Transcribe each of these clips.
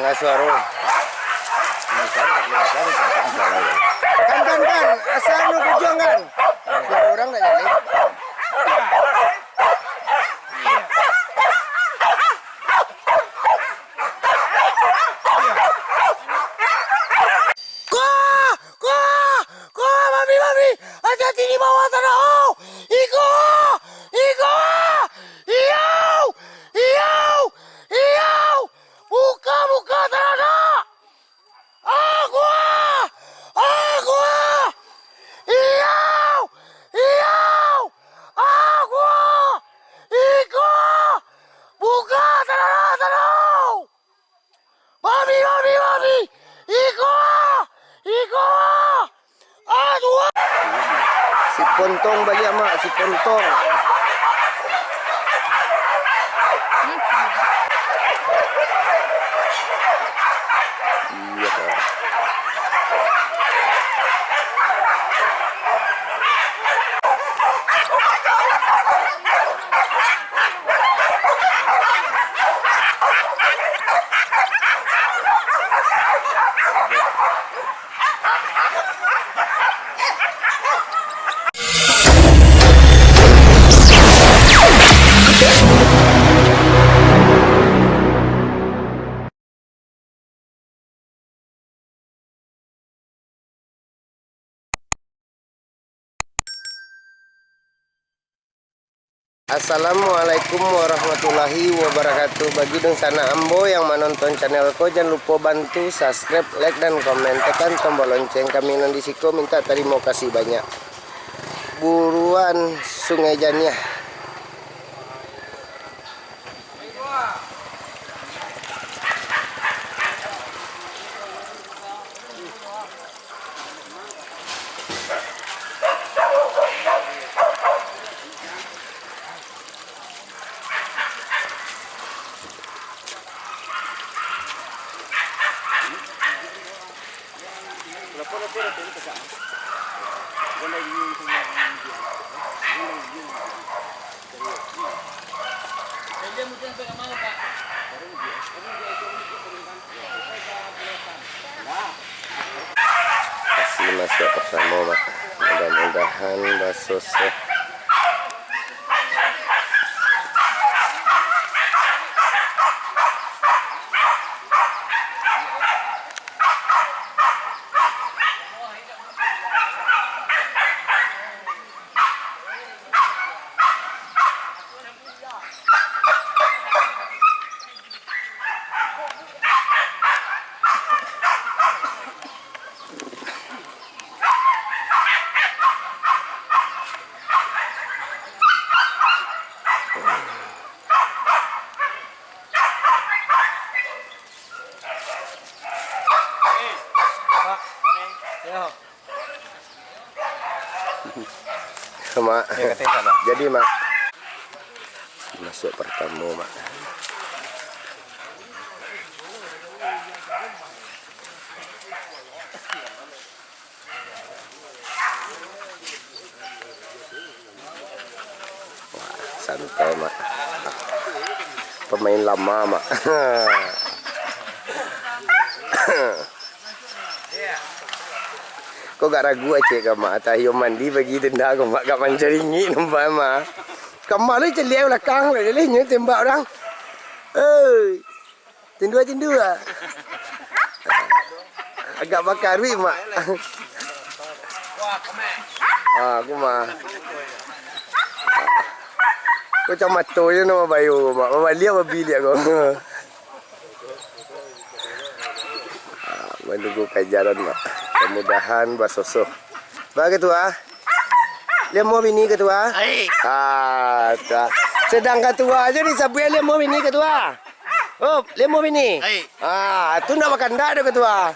Tengah suara. Kan. Asal lu berjuang kan. Suara orang tak jadi. Mami. Hati-hati di bawah sana. Oh, Iko. Iyo. Buka sana. Aku. Iyo. Aku. Iko. Buka sana. Mami. Iko. Aduh. Si pontong balik mak, si pontong. Iya. Assalamualaikum warahmatullahi wabarakatuh. Bagi dong sana ambo yang menonton channelku, jangan lupa bantu subscribe, like dan komen, tekan tombol lonceng. Kami nandisiko minta terima kasih banyak. Buruan Sungai Janiah. Kasih masuk bersama mak. Mudah-mudahan basosnya. Mak, jadi mak masuk pertama mak. Wah, santai mak. Pemain lama mak. Kau gak ragu aja ke mak tayo mandi bagi denda kau mak gak mancaringi nampak mak. Kamal ni celia belakang le le tembak orang. Tindu ah. Agak bakar wi mak. Aku mah. Kau cuma toyo nama bayu mak. Balia babi dia kau. Menunggu kajaran mak. Mudah-mudahan basoso. Ba ketua? Dia mau bini ketua? Sedang ketua aja di sabuya dia mau bini ketua. Oh, dia mau bini. Tu nak makan dak tu ketua.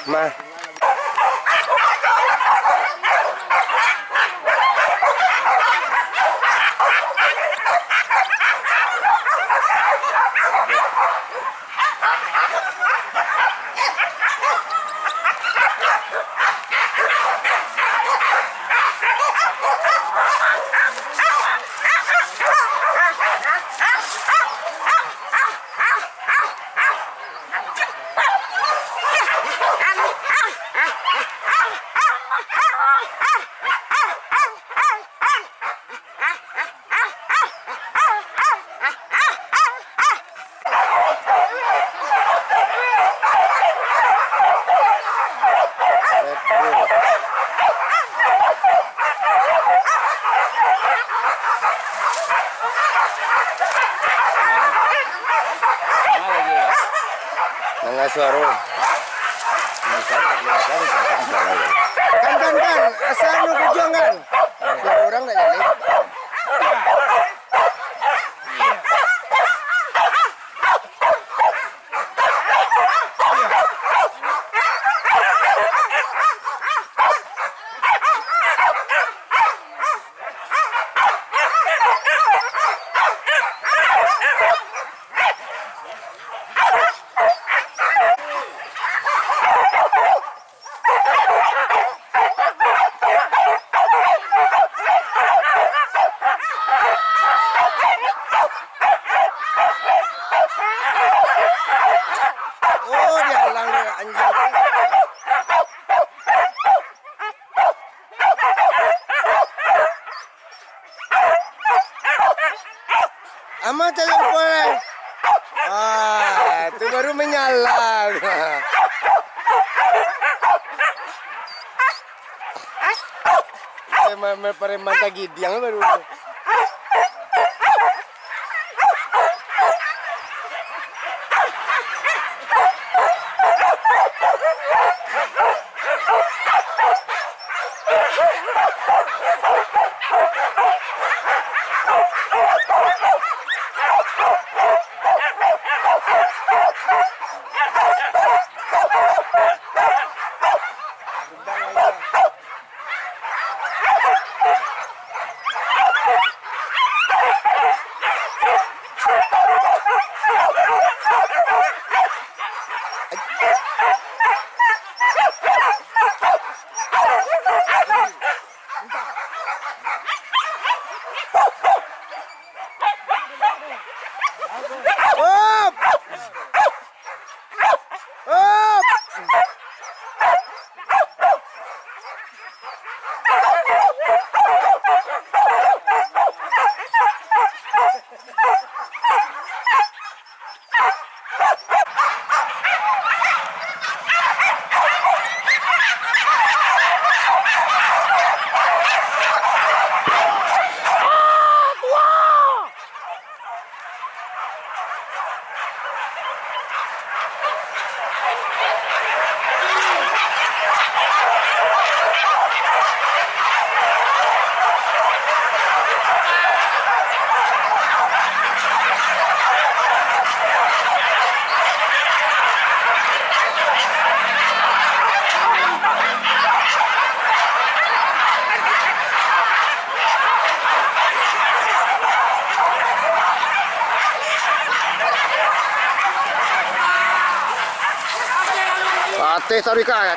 Ma. Nangasaro. Kan. Asal lu kujang kan? Suara orang tak jadi. Oh, dia halang dia anjing. Ama telepon. Itu baru menyala. Saya mata gidiang baru.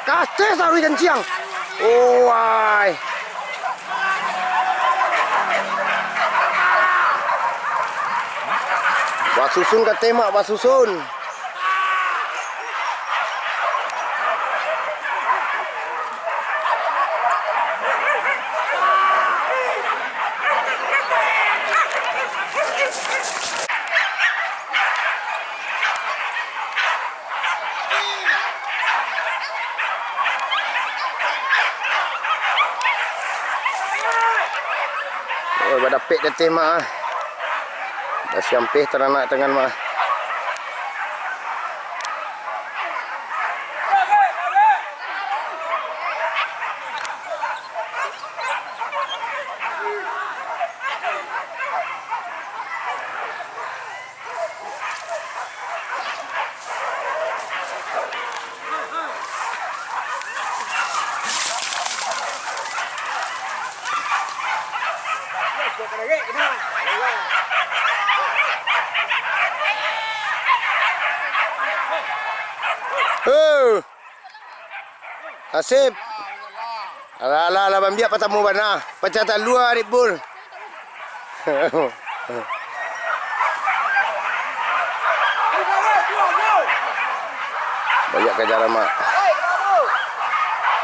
Kate sarui dan ciang. Oh, ay. Buat susun kate mak, buat susun. Oh, pada pek deteh mak. Dah siampih teranak dengan mak. Asip. Alah, biar patamu bana. Pecatan luar Ribul. Banyak kejaran mak.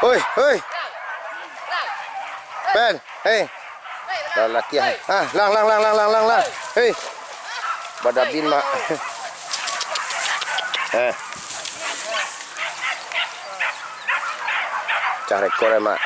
Oi. Ben, hei. Dah latihan. Lang. Hei. Badabin mak. Cah rekor mak.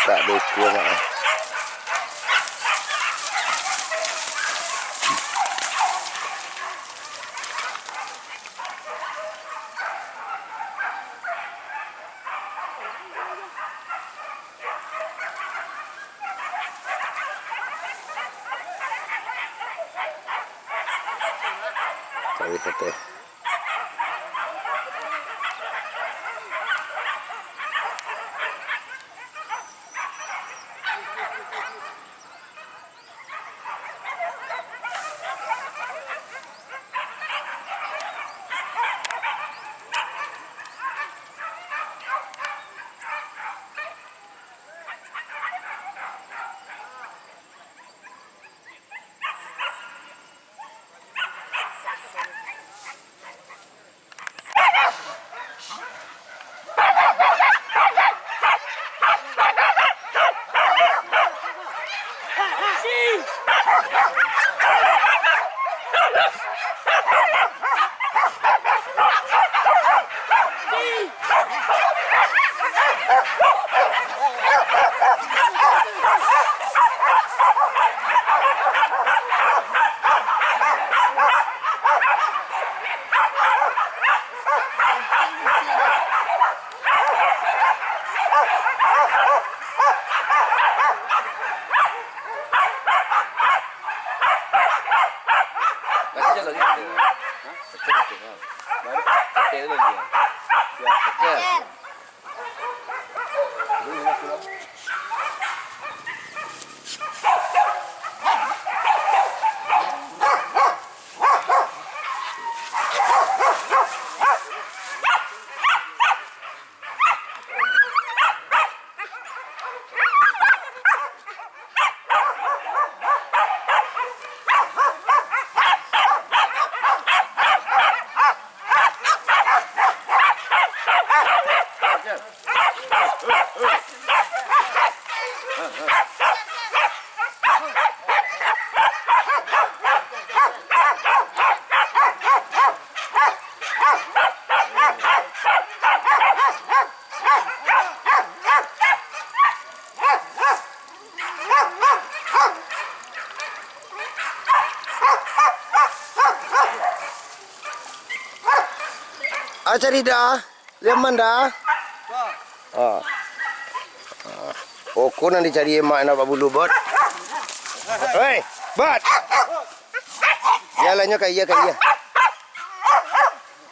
Tak beku mak. Cari foto. Cari dah, leman dah. Oh, kau nanti cari emak nak bulu bot. Hei, bot. Jalannya kayak iya.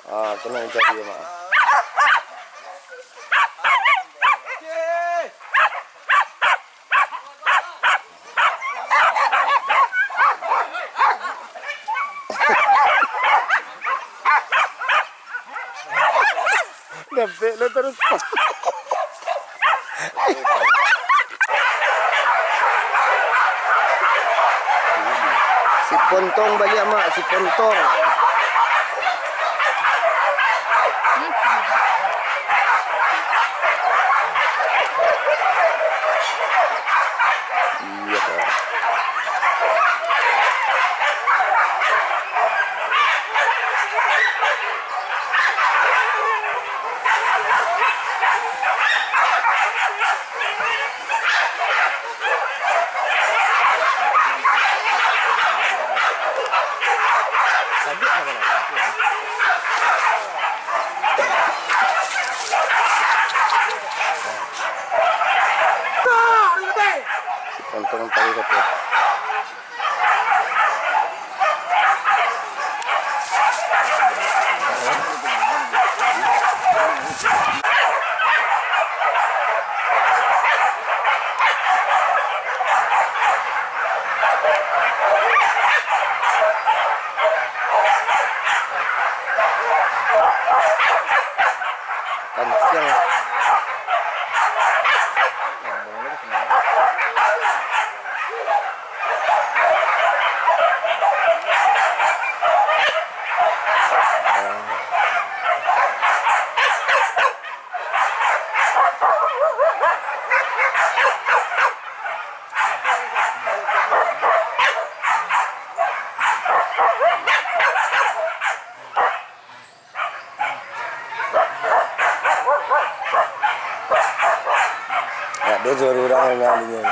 Kau nanti cari emak. Nampak lo terus. Si pontong balik mak, si pontong. Iya. Kancing. Ya, dia suruh orang ngalinya.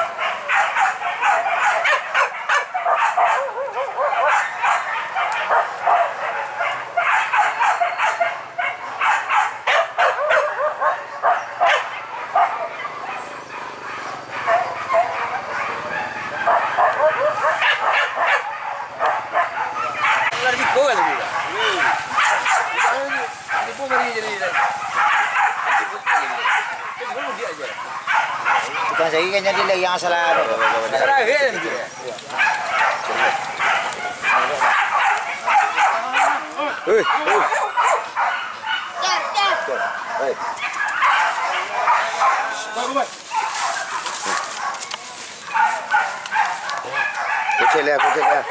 Tukang saya kan jadi lagi yang salah. Kucing lah, kucing lah.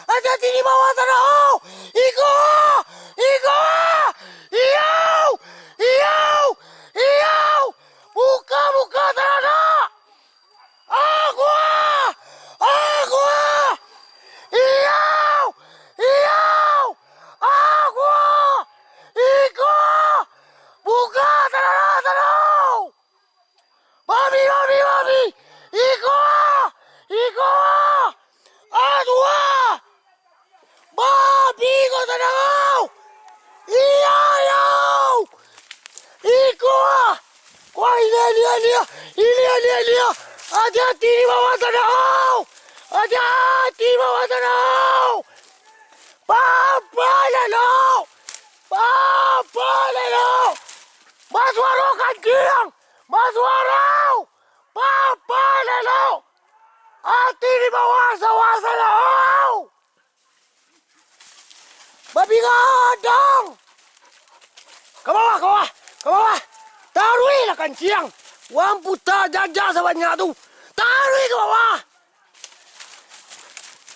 Hati-hati di bawah sana. Oh, Iko, Iko, Iyau, Iyau, Iyau, buka sana. Aku, Iyau, Iyau, aku, Iko, buka sana. Mami, Iko, Adua. Babi kau tenang. Iya. Iko. Wah ini dia. Hati-hati di bawah tanah. Hati-hati di bawah tanah. Papa lelo. Maswaro kancing. Maswaro. Papa lelo. Hati di bawah sawah sana. Babi gadang. Ke bawah. Taruh lah kancing. Wang putar jajah sebanyak tu. Taruh ke bawah.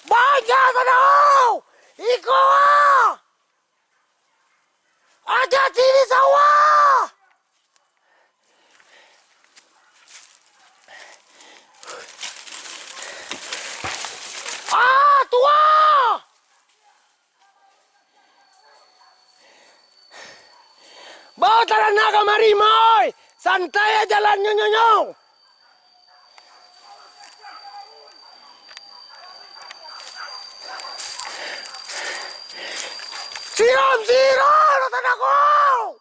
Banyak sana. Iko. Hati-hati di sawah. Tua. Bawa tanah kemari, Moy. Santai jalan nyong. Siram, tanahku.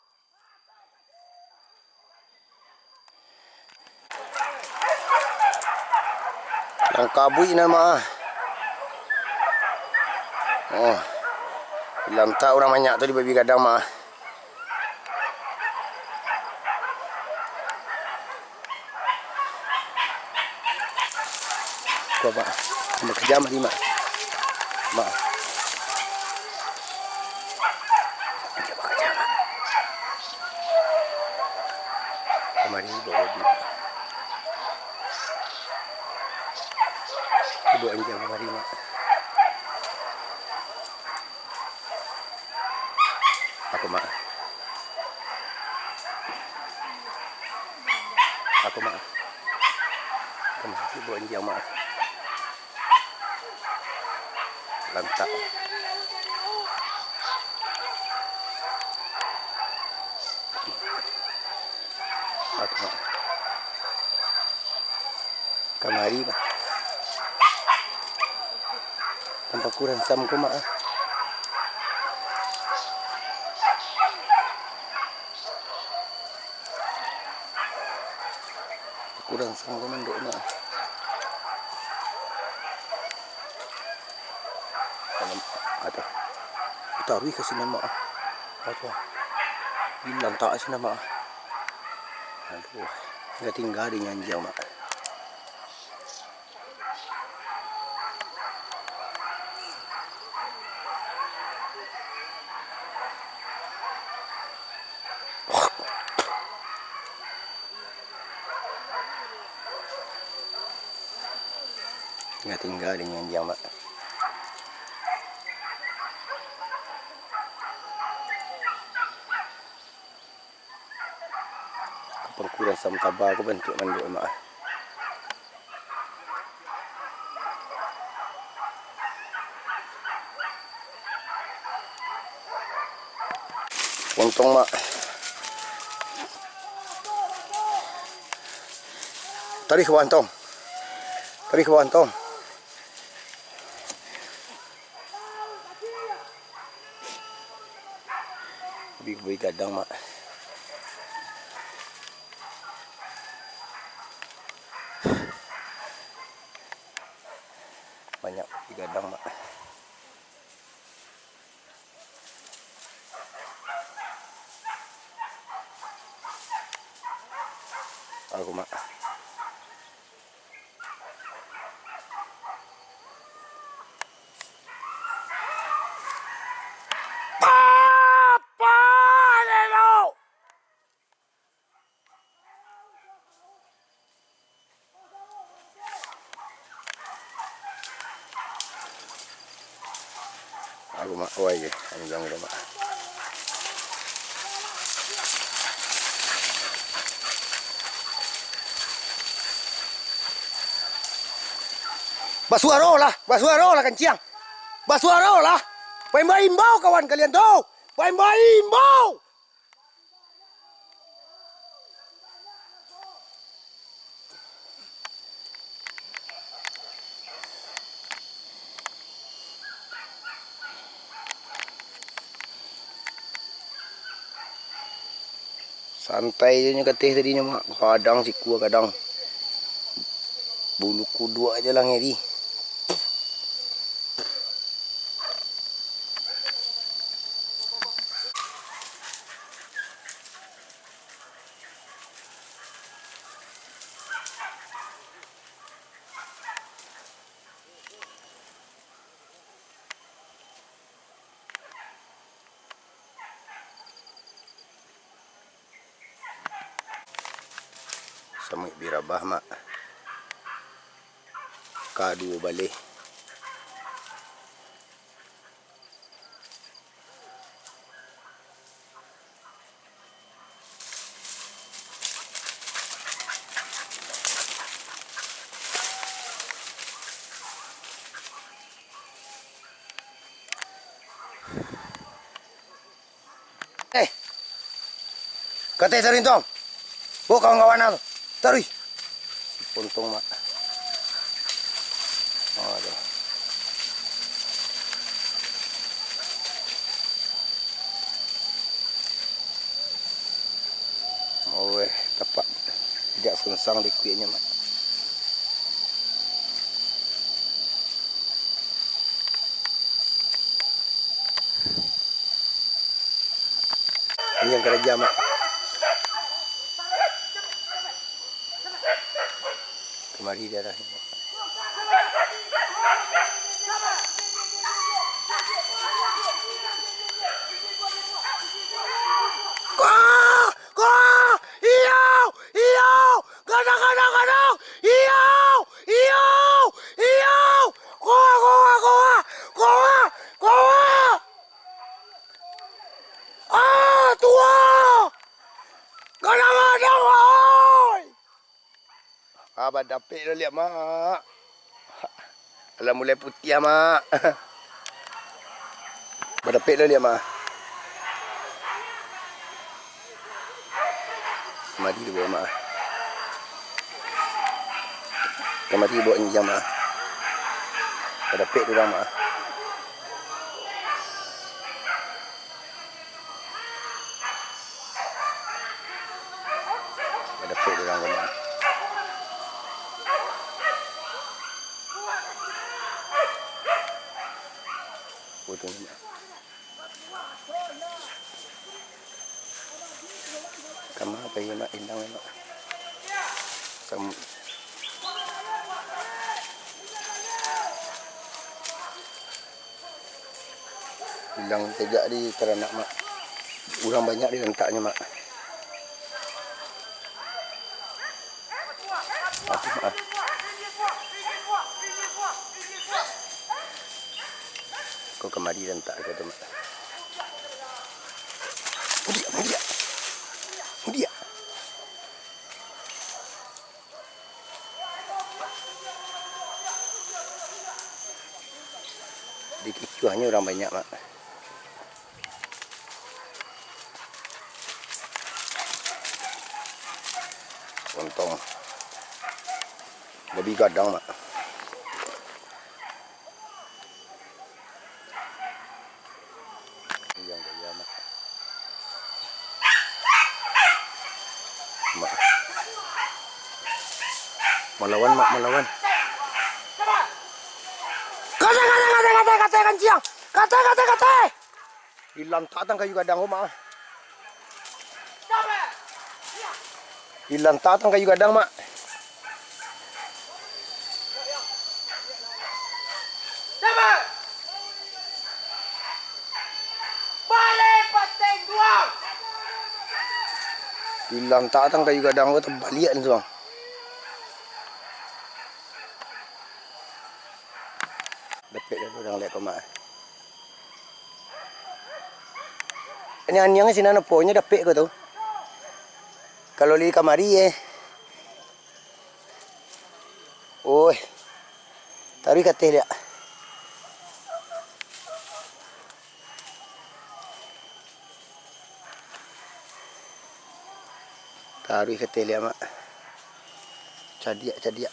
Yang kabui nama. Oh, dalam tak orang banyak tu di babi gadang mah. Kau mak, cuma kejam ni mak. Kemari bawa babi. Ibu anjing kemari mak. Aku mak. Kemari ibu anjing mak. Lantak. Aku mak. Kemari mak. Tanpa kurang sam ko mak. Kurang sam ko man do mak. Ada. Taruh ke sini mak. Apa? Hilang tak sini mak. Aduh. Enggak tinggal di nyanjau mak. Enggak tinggal di nyanjau mak. Kurang sam tabah aku bentuk manduk mak. Untung mak. Tarik ke bawah tong. Tarik ke bawah tong. Big gadang mak. Banyak digadang mak. Aku mak. Aku mak awai je, anjang dia mak. Basuaro lah kencang. Basuaro lah. Imbau kawan kalian tu. Imbau. Santai je nya ketih tadinya mak. Kadang siku kadang. Bulu kudu aja lah ngeri. Samui birabah mak. Kadu balik. Katanya tarin tong. Bu kawan-kawan aku. Taruh. Si puntung mak. Aduh. Oh tepat. Tidak sungsang di kuitnya mak. Ini yang kerja mak. Kemari darahnya. Kadang. Iyo. Koa. Tua. Kadang. Oi. Abang dapik dah lihat mak. Alah mulai putih mak. Abang dapik dah lihat mak. Mari dia bawa mak. Mari bawa ni jam mak. Abang dapik tu dah mak. Foto ni mak. Kama kayo mak ilang mak. Kamu hilang sejak di teranak mak. Urang banyak dilentaknya mak. Aku mak. Kau kemari lentak kata mak. Mudia. Di kicuahnya orang banyak mak. Untung lebih gadang mak. Yang gaya mak. Mak. Melawan mak, melawan. Kata kancing. Kata. Hilang tatang kayu gadang mak. Hilang tatang kayu gadang mak. Hilang tatang kayu gadang ko terbalik ni tuang. Dapet dah orang lihat kau mak. Ini anyang sini na ponya dapet ko tu. Kalau li kamari Oi. Tarik kateh dia. Tarik kateh dia mak. Cadia.